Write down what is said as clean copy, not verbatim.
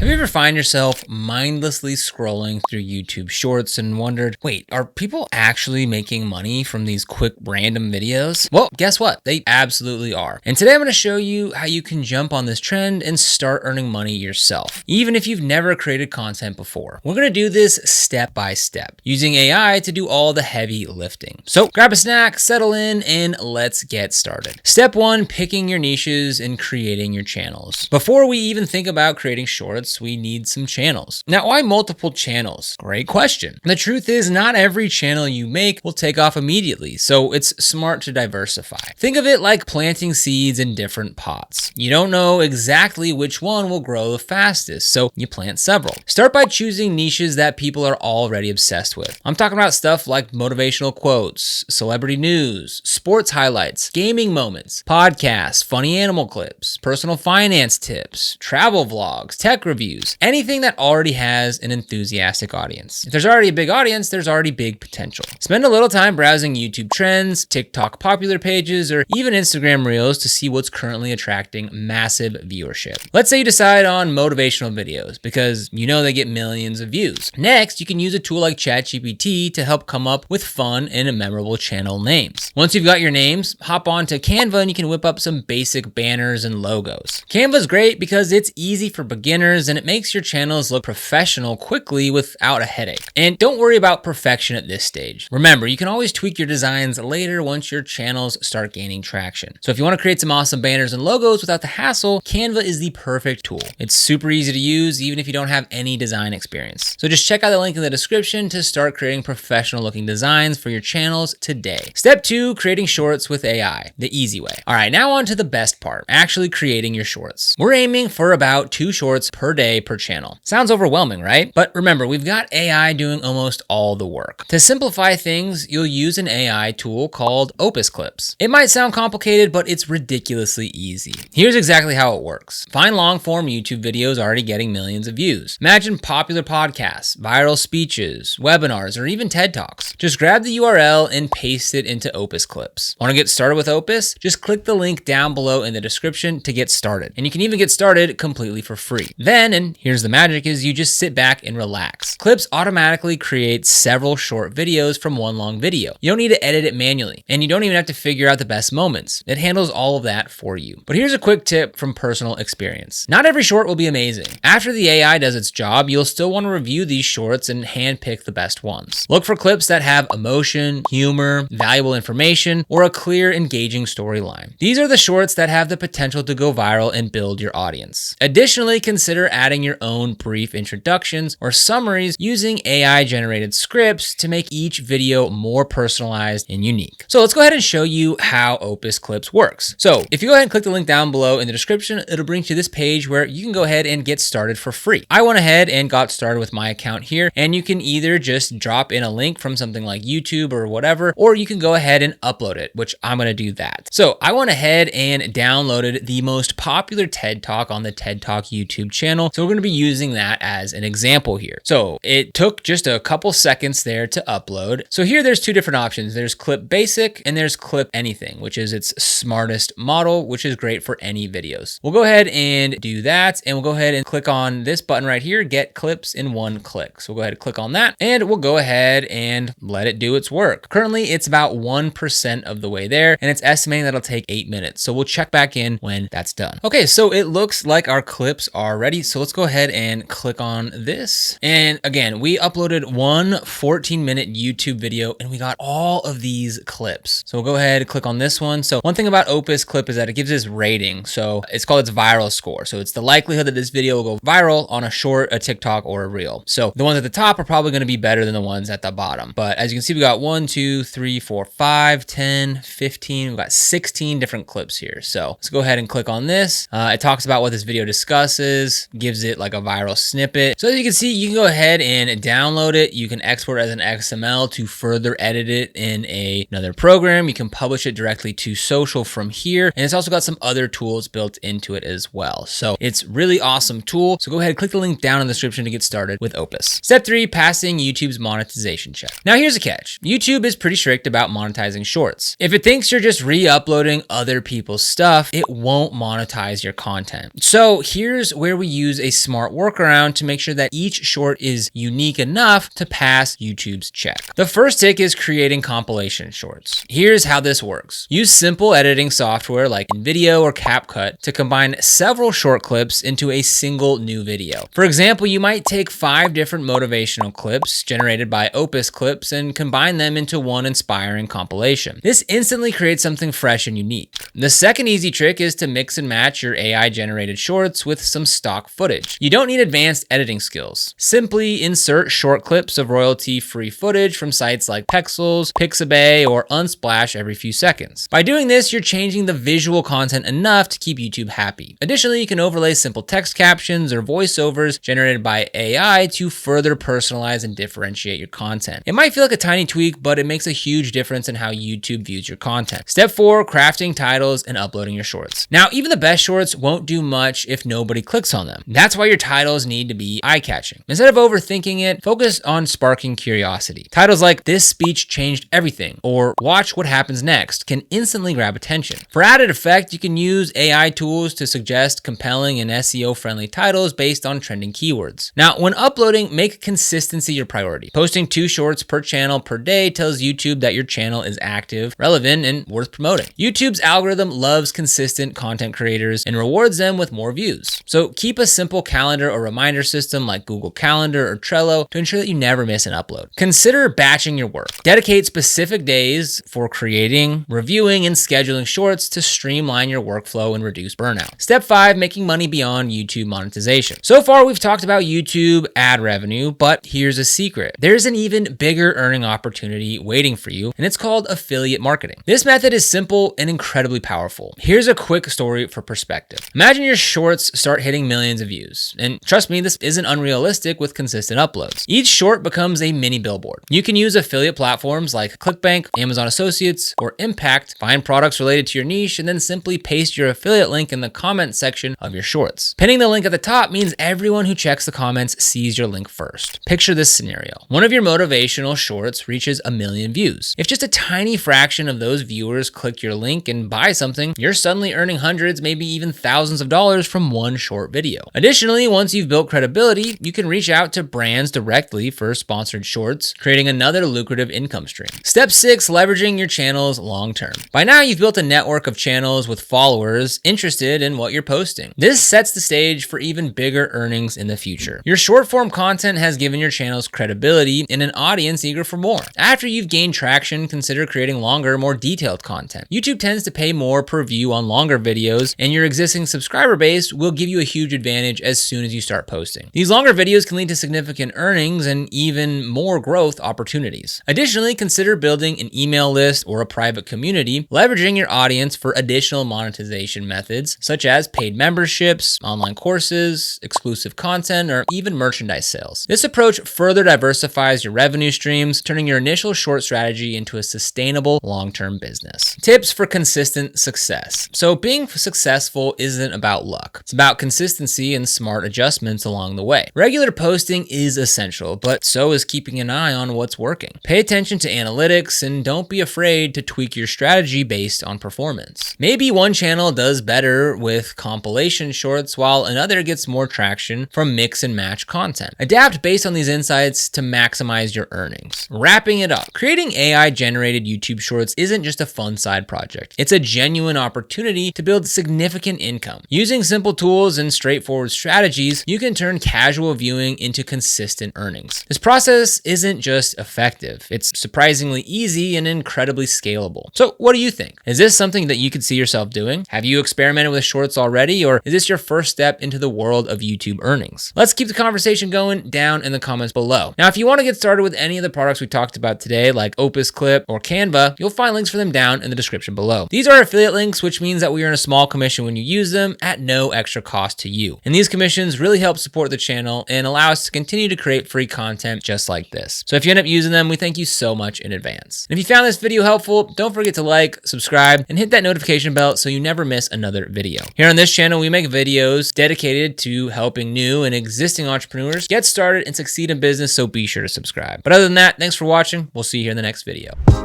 Have you ever find yourself mindlessly scrolling through YouTube Shorts and wondered, wait, are people actually making money from these quick random videos? Well, guess what? They absolutely are. And today I'm going to show you how you can jump on this trend and start earning money yourself, even if you've never created content before. We're going to do this step by step, using AI to do all the heavy lifting. So grab a snack, settle in, and let's get started. Step 1, picking your niches and creating your channels. Before we even think about creating shorts, we need some channels. Now, why multiple channels? Great question. The truth is, not every channel you make will take off immediately, so it's smart to diversify. Think of it like planting seeds in different pots. You don't know exactly which one will grow the fastest, so you plant several. Start by choosing niches that people are already obsessed with. I'm talking about stuff like motivational quotes, celebrity news, sports highlights, gaming moments, podcasts, funny animal clips, personal finance tips, travel vlogs, tech reviews, anything that already has an enthusiastic audience. If there's already a big audience, there's already big potential. Spend a little time browsing YouTube trends, TikTok popular pages, or even Instagram Reels to see what's currently attracting massive viewership. Let's say you decide on motivational videos because you know they get millions of views. Next, you can use a tool like ChatGPT to help come up with fun and memorable channel names. Once you've got your names, hop on to Canva and you can whip up some basic banners and logos. Canva's great because it's easy for beginners and it makes your channels look professional quickly without a headache. And don't worry about perfection at this stage. Remember, you can always tweak your designs later once your channels start gaining traction. So if you want to create some awesome banners and logos without the hassle, Canva is the perfect tool. It's super easy to use even if you don't have any design experience. So just check out the link in the description to start creating professional looking designs for your channels today. Step 2, creating shorts with AI, the easy way. All right, now on to the best part, actually creating your shorts. We're aiming for about 2 shorts per day per channel. Sounds overwhelming, right? But remember, we've got AI doing almost all the work. To simplify things, you'll use an AI tool called Opus Clips. It might sound complicated, but it's ridiculously easy. Here's exactly how it works. Find long-form YouTube videos already getting millions of views. Imagine popular podcasts, viral speeches, webinars, or even TED Talks. Just grab the URL and paste it into Opus Clips. Want to get started with Opus? Just click the link down below in the description to get started. And you can even get started completely for free. Then, and here's the magic, is you just sit back and relax. Clips automatically create several short videos from one long video. You don't need to edit it manually, and you don't even have to figure out the best moments. It handles all of that for you. But here's a quick tip from personal experience. Not every short will be amazing. After the AI does its job, you'll still want to review these shorts and handpick the best ones. Look for clips that have emotion, humor, valuable information, or a clear, engaging storyline. These are the shorts that have the potential to go viral and build your audience. Additionally, consider adding your own brief introductions or summaries using AI-generated scripts to make each video more personalized and unique. So let's go ahead and show you how Opus Clips works. So if you go ahead and click the link down below in the description, it'll bring you to this page where you can go ahead and get started for free. I went ahead and got started with my account here, and you can either just drop in a link from something like YouTube or whatever, or you can go ahead and upload it, which I'm going to do that. So I went ahead and downloaded the most popular TED Talk on the TED Talk YouTube channel. So we're going to be using that as an example here. So it took just a couple seconds there to upload. So here there's 2 different options. There's Clip Basic and there's Clip Anything, which is its smartest model, which is great for any videos. We'll go ahead and do that, and we'll go ahead and click on this button right here, Get Clips in One Click. So we'll go ahead and click on that, and we'll go ahead and let it do its work. Currently, it's about 1% of the way there, and it's estimating that'll take 8 minutes. So we'll check back in when that's done. Okay, so it looks like our clips are ready. So let's go ahead and click on this. And again, we uploaded one 14-minute YouTube video and we got all of these clips. So we'll go ahead and click on this one. So one thing about Opus Clip is that it gives this rating. So it's called its viral score. So it's the likelihood that this video will go viral on a short, a TikTok, or a reel. So the ones at the top are probably going to be better than the ones at the bottom. But as you can see, we got 1, 2, 3, 4, 5, 10, 15. We've got 16 different clips here. So let's go ahead and click on this. It talks about what this video discusses, gives it like a viral snippet. So as you can see, you can go ahead and download it. You can export as an XML to further edit it in another program. You can publish it directly to social from here. And it's also got some other tools built into it as well. So it's really awesome tool. So go ahead and click the link down in the description to get started with Opus. Step 3, passing YouTube's monetization check. Now here's a catch. YouTube is pretty strict about monetizing shorts. If it thinks you're just re-uploading other people's stuff, it won't monetize your content. So here's where we use use a smart workaround to make sure that each short is unique enough to pass YouTube's check. The first tick is creating compilation shorts. Here's how this works. Use simple editing software like InVideo or CapCut to combine several short clips into a single new video. For example, you might take 5 different motivational clips generated by Opus Clips and combine them into one inspiring compilation. This instantly creates something fresh and unique. The second easy trick is to mix and match your AI generated shorts with some stock footage. You don't need advanced editing skills. Simply insert short clips of royalty-free footage from sites like Pexels, Pixabay, or Unsplash every few seconds. By doing this, you're changing the visual content enough to keep YouTube happy. Additionally, you can overlay simple text captions or voiceovers generated by AI to further personalize and differentiate your content. It might feel like a tiny tweak, but it makes a huge difference in how YouTube views your content. Step 4, crafting titles and uploading your shorts. Now, even the best shorts won't do much if nobody clicks on them. That's why your titles need to be eye-catching. Instead of overthinking it, focus on sparking curiosity. Titles like "This speech changed everything" or "Watch what happens next" can instantly grab attention. For added effect, you can use AI tools to suggest compelling and SEO-friendly titles based on trending keywords. Now, when uploading, make consistency your priority. Posting 2 shorts per channel per day tells YouTube that your channel is active, relevant, and worth promoting. YouTube's algorithm loves consistent content creators and rewards them with more views. So keep a simple calendar or reminder system like Google Calendar or Trello to ensure that you never miss an upload. Consider batching your work. Dedicate specific days for creating, reviewing, and scheduling shorts to streamline your workflow and reduce burnout. Step 5, making money beyond YouTube monetization. So far, we've talked about YouTube ad revenue, but here's a secret. There's an even bigger earning opportunity waiting for you, and it's called affiliate marketing. This method is simple and incredibly powerful. Here's a quick story for perspective. Imagine your shorts start hitting millions of views, and trust me, this isn't unrealistic with consistent uploads. Each short becomes a mini billboard. You can use affiliate platforms like ClickBank, Amazon Associates, or Impact, find products related to your niche, and then simply paste your affiliate link in the comment section of your shorts. Pinning the link at the top means everyone who checks the comments sees your link first. Picture this scenario. One of your motivational shorts reaches 1 million views. If just a tiny fraction of those viewers click your link and buy something, you're suddenly earning hundreds, maybe even thousands of dollars from one short video. Additionally, once you've built credibility, you can reach out to brands directly for sponsored shorts, creating another lucrative income stream. Step 6, leveraging your channels long term. By now, you've built a network of channels with followers interested in what you're posting. This sets the stage for even bigger earnings in the future. Your short form content has given your channels credibility and an audience eager for more. After you've gained traction, consider creating longer, more detailed content. YouTube tends to pay more per view on longer videos, and your existing subscriber base will give you a huge advantage as soon as you start posting. These longer videos can lead to significant earnings and even more growth opportunities. Additionally, consider building an email list or a private community, leveraging your audience for additional monetization methods such as paid memberships, online courses, exclusive content, or even merchandise sales. This approach further diversifies your revenue streams, turning your initial short strategy into a sustainable long-term business. Tips for consistent success. So being successful isn't about luck. It's about consistency and smart adjustments along the way. Regular posting is essential, but so is keeping an eye on what's working. Pay attention to analytics and don't be afraid to tweak your strategy based on performance. Maybe one channel does better with compilation shorts while another gets more traction from mix and match content. Adapt based on these insights to maximize your earnings. Wrapping it up, creating AI generated YouTube shorts isn't just a fun side project. It's a genuine opportunity to build significant income. Using simple tools and straightforward strategies, you can turn casual viewing into consistent earnings. This process isn't just effective, it's surprisingly easy and incredibly scalable. So what do you think? Is this something that you could see yourself doing? Have you experimented with shorts already, or is this your first step into the world of YouTube earnings? Let's keep the conversation going down in the comments below. Now, if you want to get started with any of the products we talked about today, like Opus Clip or Canva, you'll find links for them down in the description below. These are affiliate links, which means that we earn a small commission when you use them at no extra cost to you. And these commissions really help support the channel and allow us to continue to create free content just like this. So if you end up using them, we thank you so much in advance. And if you found this video helpful, don't forget to like, subscribe, and hit that notification bell so you never miss another video. Here on this channel, we make videos dedicated to helping new and existing entrepreneurs get started and succeed in business, so be sure to subscribe. But other than that, thanks for watching. We'll see you here in the next video.